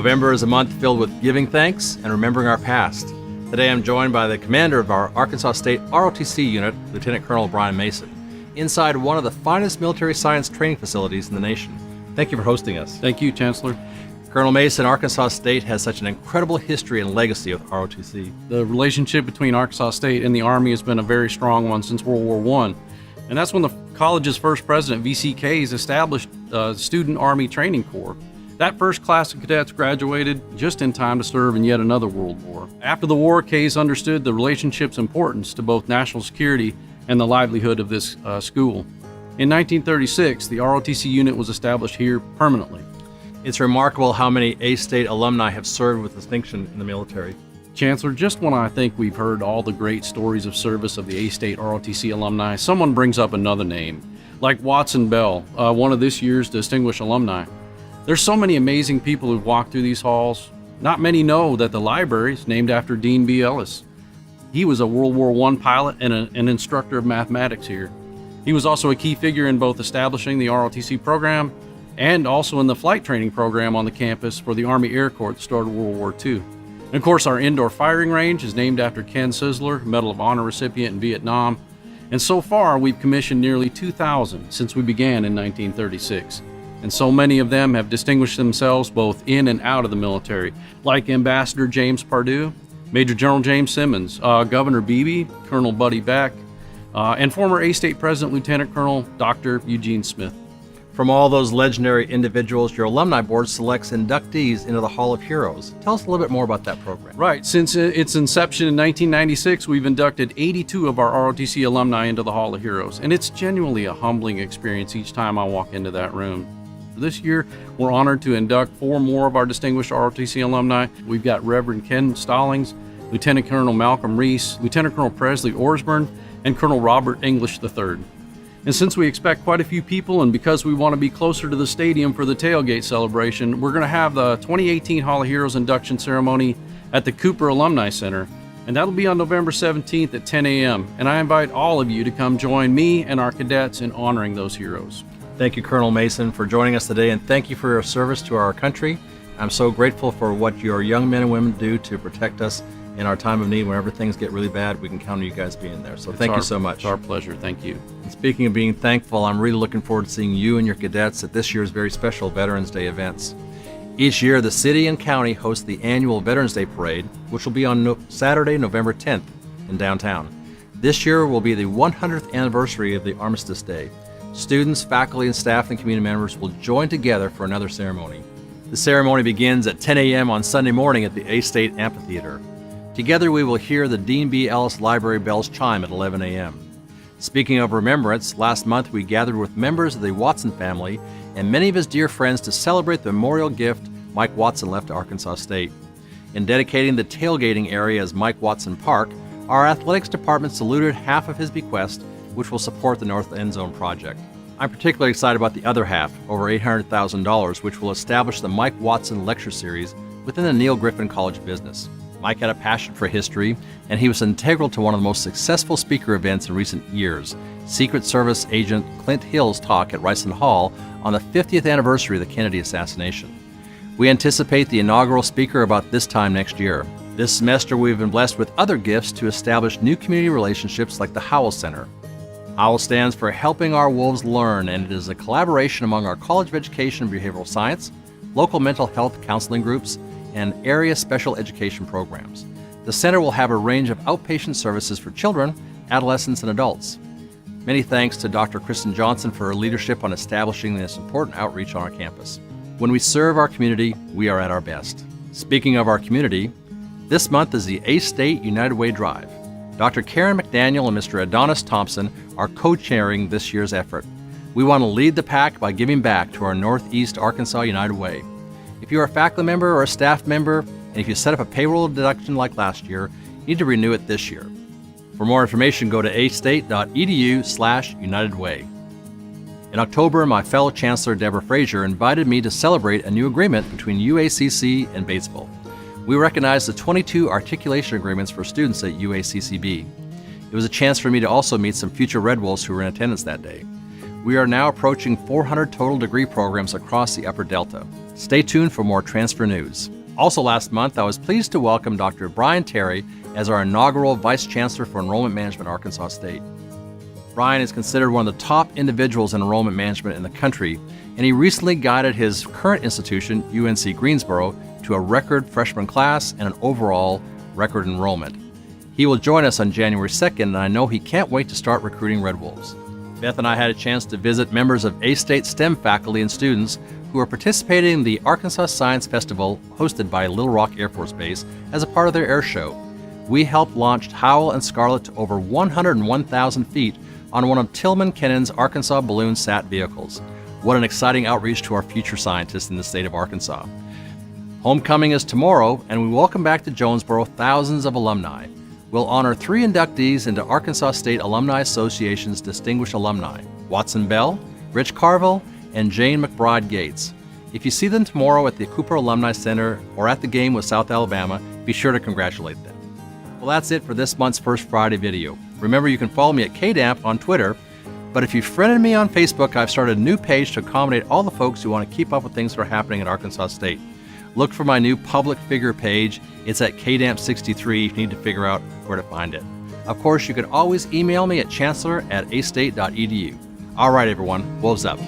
November is a month filled with giving thanks and remembering our past. Today I'm joined by the commander of our Arkansas State ROTC unit, Lieutenant Colonel Brian Mason, inside one of the finest military science training facilities in the nation. Thank you for hosting us. Thank you, Chancellor. Colonel Mason, Arkansas State has such an incredible history and legacy with ROTC. The relationship between Arkansas State and the Army has been a very strong one since World War I. And that's when the college's first president, V.C. Case, established the Student Army Training Corps. That first class of cadets graduated just in time to serve in yet another world war. After the war, Case understood the relationship's importance to both national security and the livelihood of this school. In 1936, the ROTC unit was established here permanently. It's remarkable how many A-State alumni have served with distinction in the military. Chancellor, just when I think we've heard all the great stories of service of the A-State ROTC alumni, someone brings up another name, like Watson Bell, one of this year's distinguished alumni. There's so many amazing people who've walked through these halls. Not many know that the library is named after Dean B. Ellis. He was a World War I pilot and an instructor of mathematics here. He was also a key figure in both establishing the ROTC program and also in the flight training program on the campus for the Army Air Corps at the start of World War II. And of course, our indoor firing range is named after Ken Sizzler, Medal of Honor recipient in Vietnam. And so far, we've commissioned nearly 2,000 since we began in 1936. And so many of them have distinguished themselves both in and out of the military, like Ambassador James Pardue, Major General James Simmons, Governor Beebe, Colonel Buddy Beck, and former A-State President Lieutenant Colonel Dr. Eugene Smith. From all those legendary individuals, your alumni board selects inductees into the Hall of Heroes. Tell us a little bit more about that program. Right. Since its inception in 1996, we've inducted 82 of our ROTC alumni into the Hall of Heroes, and it's genuinely a humbling experience each time I walk into that room. This year, we're honored to induct 4 more of our distinguished ROTC alumni. We've got Reverend Ken Stallings, Lieutenant Colonel Malcolm Reese, Lieutenant Colonel Presley Orsburn, and Colonel Robert English III. And since we expect quite a few people, and because we want to be closer to the stadium for the tailgate celebration, we're going to have the 2018 Hall of Heroes induction ceremony at the Cooper Alumni Center. And that'll be on November 17th at 10 a.m. And I invite all of you to come join me and our cadets in honoring those heroes. Thank you, Colonel Mason, for joining us today, and thank you for your service to our country. I'm so grateful for what your young men and women do to protect us in our time of need. Whenever things get really bad, we can count on you guys being there. So thank you so much. It's our pleasure. Thank you. And speaking of being thankful, I'm really looking forward to seeing you and your cadets at this year's very special Veterans Day events. Each year, the city and county host the annual Veterans Day Parade, which will be on Saturday, November 10th in downtown. This year will be the 100th anniversary of the Armistice Day. Students, faculty, and staff and community members will join together for another ceremony. The ceremony begins at 10 a.m. on Sunday morning at the A-State Amphitheater. Together we will hear the Dean B. Ellis Library bells chime at 11 a.m. Speaking of remembrance, last month we gathered with members of the Watson family and many of his dear friends to celebrate the memorial gift Mike Watson left to Arkansas State. In dedicating the tailgating area as Mike Watson Park, our athletics department saluted half of his bequest, which will support the North End Zone project. I'm particularly excited about the other half, over $800,000, which will establish the Mike Watson Lecture Series within the Neil Griffin College of Business. Mike had a passion for history, and he was integral to one of the most successful speaker events in recent years, Secret Service Agent Clint Hill's talk at Rice Hall on the 50th anniversary of the Kennedy assassination. We anticipate the inaugural speaker about this time next year. This semester, we've been blessed with other gifts to establish new community relationships like the Howell Center. Howell stands for Helping Our Wolves Learn, and it is a collaboration among our College of Education and Behavioral Science, local mental health counseling groups, and area special education programs. The center will have a range of outpatient services for children, adolescents, and adults. Many thanks to Dr. Kristen Johnson for her leadership on establishing this important outreach on our campus. When we serve our community, we are at our best. Speaking of our community, this month is the A-State United Way Drive. Dr. Karen McDaniel and Mr. Adonis Thompson are co-chairing this year's effort. We want to lead the pack by giving back to our Northeast Arkansas United Way. If you are a faculty member or a staff member, and if you set up a payroll deduction like last year, you need to renew it this year. For more information, go to astate.edu/UnitedWay. In October, my fellow Chancellor Deborah Frazier invited me to celebrate a new agreement between UACC and Batesville. We recognized the 22 articulation agreements for students at UACCB. It was a chance for me to also meet some future Red Wolves who were in attendance that day. We are now approaching 400 total degree programs across the Upper Delta. Stay tuned for more transfer news. Also last month, I was pleased to welcome Dr. Brian Terry as our inaugural Vice Chancellor for Enrollment Management, Arkansas State. Brian is considered one of the top individuals in enrollment management in the country, and he recently guided his current institution, UNC Greensboro, to a record freshman class and an overall record enrollment. He will join us on January 2nd, and I know he can't wait to start recruiting Red Wolves. Beth and I had a chance to visit members of A-State STEM faculty and students who are participating in the Arkansas Science Festival hosted by Little Rock Air Force Base as a part of their air show. We helped launch Howell and Scarlett to over 101,000 feet on one of Tillman Kennan's Arkansas Balloon Sat vehicles. What an exciting outreach to our future scientists in the state of Arkansas. Homecoming is tomorrow, and we welcome back to Jonesboro thousands of alumni. We'll honor 3 inductees into Arkansas State Alumni Association's Distinguished Alumni, Watson Bell, Rich Carville, and Jane McBride Gates. If you see them tomorrow at the Cooper Alumni Center or at the game with South Alabama, be sure to congratulate them. Well, that's it for this month's First Friday video. Remember, you can follow me at KDAMP on Twitter, but if you friended me on Facebook, I've started a new page to accommodate all the folks who want to keep up with things that are happening at Arkansas State. Look for my new public figure page. It's at KDAMP63 if you need to figure out where to find it. Of course, you can always email me at chancellor@astate.edu. All right, everyone, wolves up.